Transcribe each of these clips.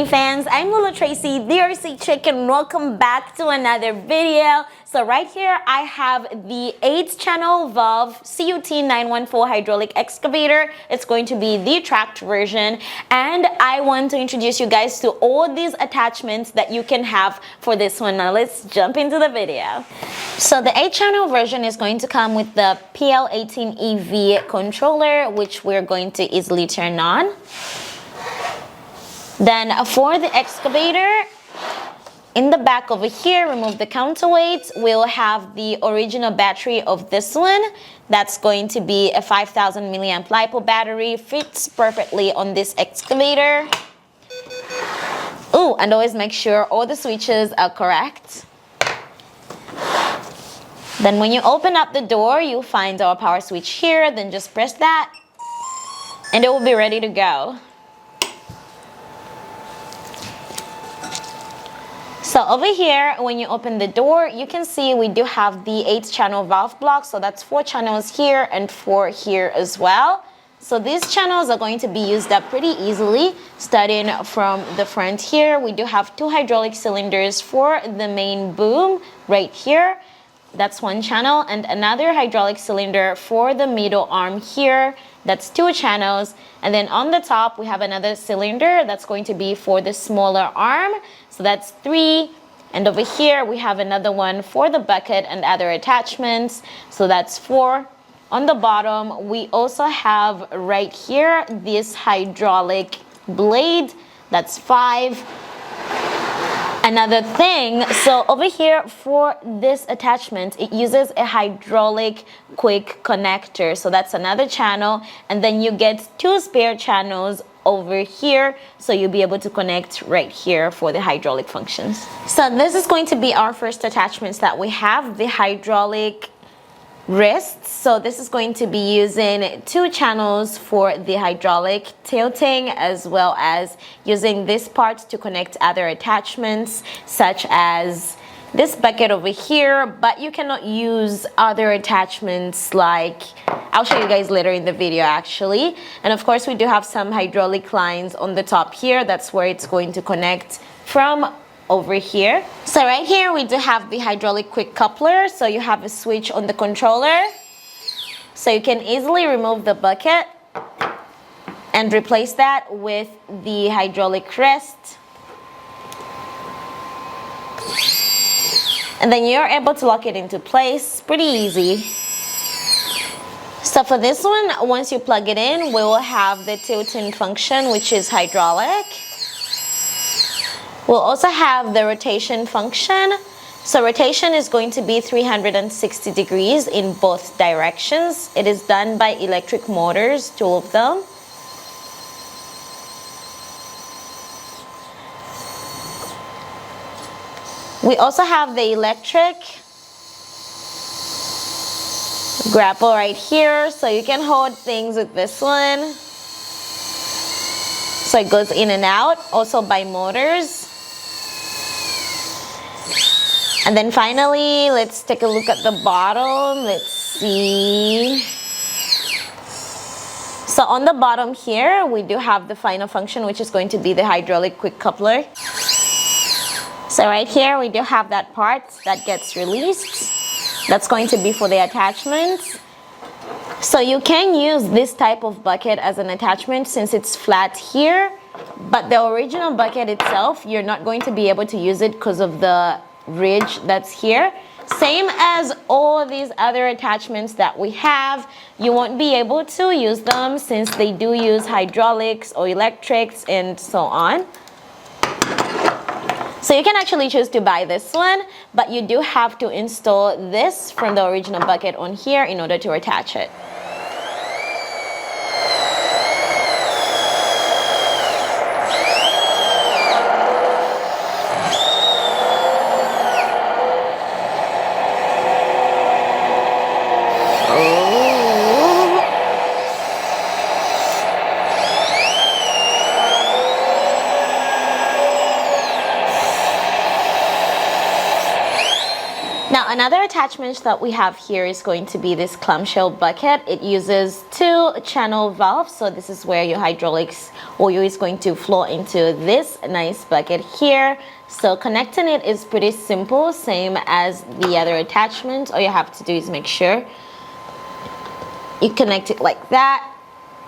fans, I'm Lula Tracy, DRC Chick, and welcome back to another video. So right here I have the 8-channel valve CUT914 hydraulic excavator. It's going to be the tracked version, and I want to introduce you guys to all these attachments that you can have for this one. Now let's jump into the video. So the 8-channel version is going to come with the PL18EV controller, which we're going to easily turn on. Then for the excavator, in the back over here, remove the counterweight. We'll have the original battery of this one. That's going to be a 5000 milliamp LiPo battery. Fits perfectly on this excavator. Oh, and always make sure all the switches are correct. Then when you open up the door, you'll find our power switch here. Then just press that and it will be ready to go. So over here, when you open the door, you can see we do have the 8-channel valve block. So that's 4 channels here and 4 here as well. So these channels are going to be used up pretty easily. Starting from the front here, we do have 2 hydraulic cylinders for the main boom right here. That's 1 channel, and another hydraulic cylinder for the middle arm here. That's 2 channels. And then on the top, we have another cylinder that's going to be for the smaller arm. So that's 3. And over here, we have another one for the bucket and other attachments. So that's 4. On the bottom, we also have right here this hydraulic blade. That's 5. Another thing, so over here for this attachment, it uses a hydraulic quick connector. So that's another channel, and then you get 2 spare channels over here, so you'll be able to connect right here for the hydraulic functions. So this is going to be our first attachments that we have, the hydraulic wrists. So this is going to be using 2 channels for the hydraulic tilting, as well as using this part to connect other attachments such as this bucket over here. But you cannot use other attachments, like I'll show you guys later in the video actually. And of course we do have some hydraulic lines on the top here. That's where it's going to connect from over here. So right here we do have the hydraulic quick coupler. So you have a switch on the controller, so you can easily remove the bucket and replace that with the hydraulic wrist, and then you're able to lock it into place pretty easy. So for this one, once you plug it in, we will have the tilting function, which is hydraulic. We'll also have the rotation function. So rotation is going to be 360 degrees in both directions. It is done by electric motors, 2 of them. We also have the electric grapple right here, so you can hold things with this one. So it goes in and out, also by motors. And then finally, let's take a look at the bottom. Let's see. So on the bottom here, we do have the final function, which is going to be the hydraulic quick coupler. So right here, we do have that part that gets released. That's going to be for the attachments. So you can use this type of bucket as an attachment since it's flat here, but the original bucket itself, you're not going to be able to use it because of the ridge that's here. Same as all these other attachments that we have, you won't be able to use them since they do use hydraulics or electrics and so on. So you can actually choose to buy this one, but you do have to install this from the original bucket on here in order to attach it. Now Now, another attachment that we have here is going to be this clamshell bucket. It uses 2-channel valves, so this is where your hydraulics oil is going to flow into this nice bucket here. So connecting it is pretty simple, same as the other attachment. All you have to do is make sure you connect it like that,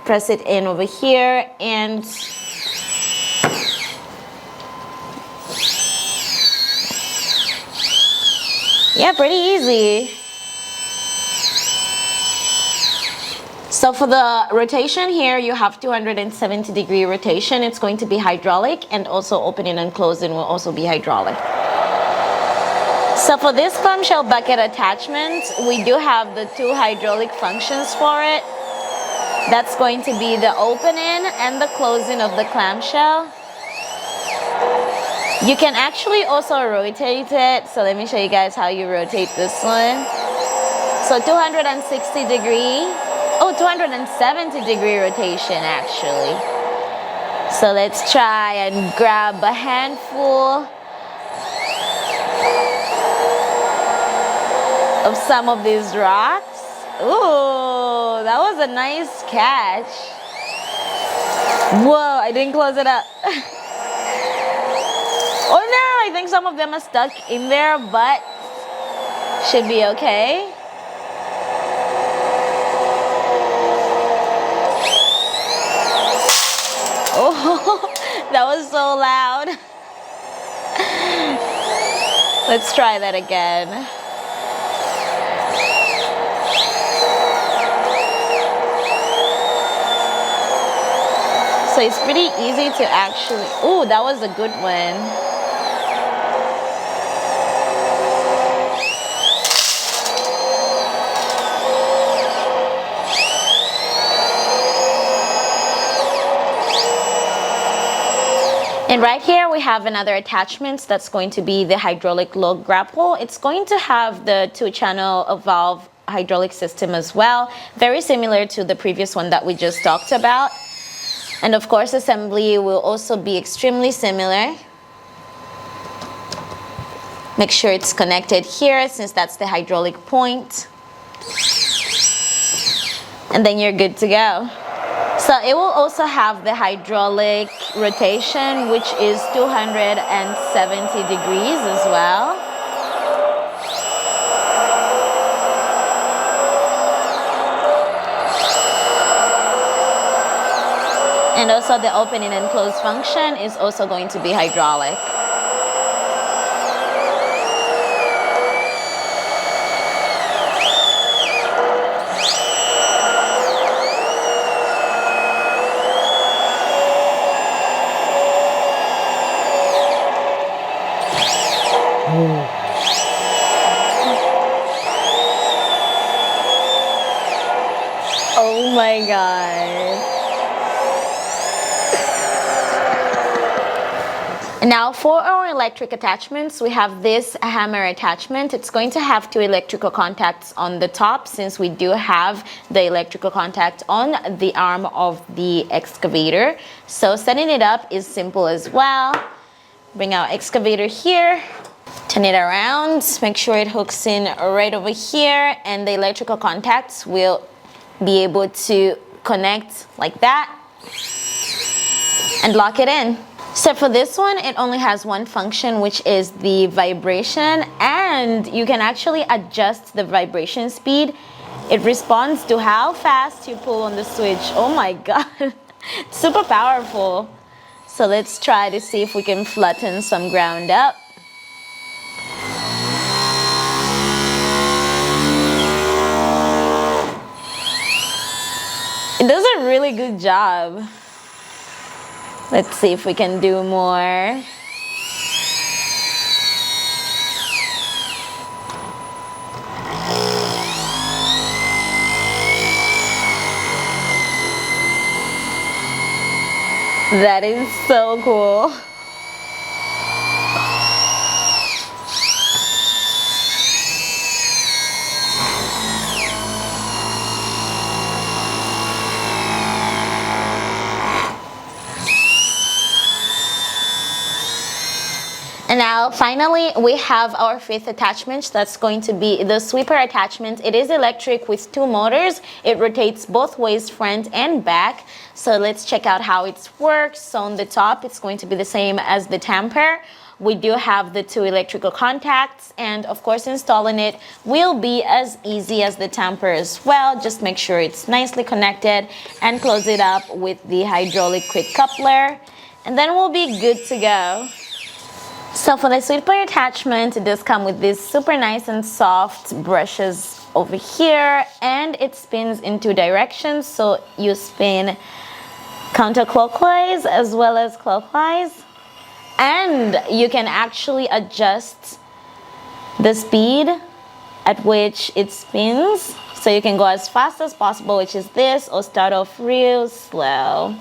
press it in over here, and yeah, pretty easy. So for the rotation here, you have 270-degree rotation. It's going to be hydraulic, and also opening and closing will also be hydraulic. So for this clamshell bucket attachment, we do have the 2 hydraulic functions for it. That's going to be the opening and the closing of the clamshell. You can actually also rotate it. So let me show you guys how you rotate this one. So 270-degree rotation actually. So let's try and grab a handful of some of these rocks. Ooh, that was a nice catch. Whoa, I didn't close it up. Oh no, I think some of them are stuck in there, but should be okay. Oh, that was so loud. Let's try that again. So it's pretty easy to actually, ooh, that was a good one. And right here we have another attachment that's going to be the hydraulic lug grapple. It's going to have the 2-channel valve hydraulic system as well, very similar to the previous one that we just talked about. And of course, assembly will also be extremely similar. Make sure it's connected here, since that's the hydraulic point. And then you're good to go. So it will also have the hydraulic rotation, which is 270 degrees as well. And also the opening and close function is also going to be hydraulic. Oh my God. Now for our electric attachments, we have this hammer attachment. It's going to have 2 electrical contacts on the top, since we do have the electrical contact on the arm of the excavator. So setting it up is simple as well. Bring our excavator here, turn it around, make sure it hooks in right over here, and the electrical contacts will be able to connect like that and lock it in. So for this one, it only has one function, which is the vibration, and you can actually adjust the vibration speed. It responds to how fast you pull on the switch. Oh my God, super powerful. So let's try to see if we can flatten some ground up. It does a really good job. Let's see if we can do more. That is so cool. And And now finally we have our fifth attachment. That's going to be the sweeper attachment. It is electric with 2 motors. It rotates both ways, front and back. So let's check out how it works. So on the top it's going to be the same as the tamper. We do have the 2 electrical contacts, and of course installing it will be as easy as the tamper as well. Just make sure it's nicely connected and close it up with the hydraulic quick coupler, and then we'll be good to go. So for the sweeper attachment, it does come with these super nice and soft brushes over here, and it spins in 2 directions. So you spin counterclockwise as well as clockwise, and you can actually adjust the speed at which it spins. So you can go as fast as possible, which is this, or start off real slow.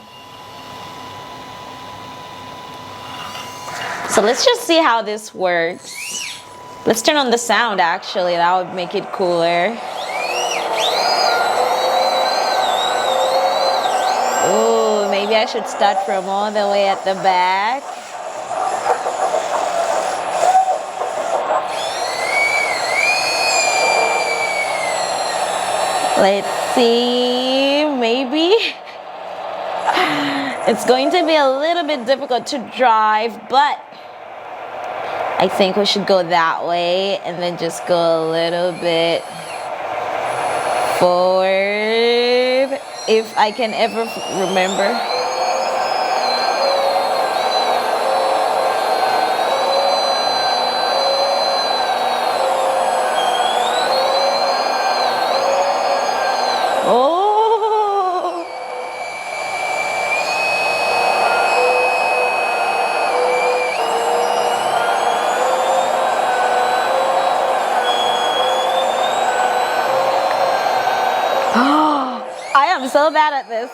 So let's just see how this works. Let's turn on the sound actually, that would make it cooler. Ooh, maybe I should start from all the way at the back. Let's see, maybe. It's going to be a little bit difficult to drive, but I think we should go that way and then just go a little bit forward, if I can ever remember. I'm so bad at this.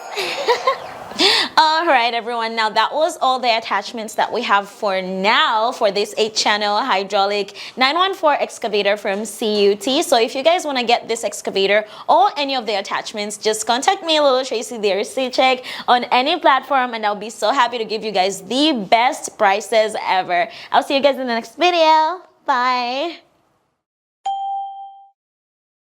All right, everyone. Now that was all the attachments that we have for now for this 8-channel hydraulic 914 excavator from CUT. So if you guys want to get this excavator or any of the attachments, just contact me, Little Tracy the RC Check, on any platform, and I'll be so happy to give you guys the best prices ever. I'll see you guys in the next video. Bye.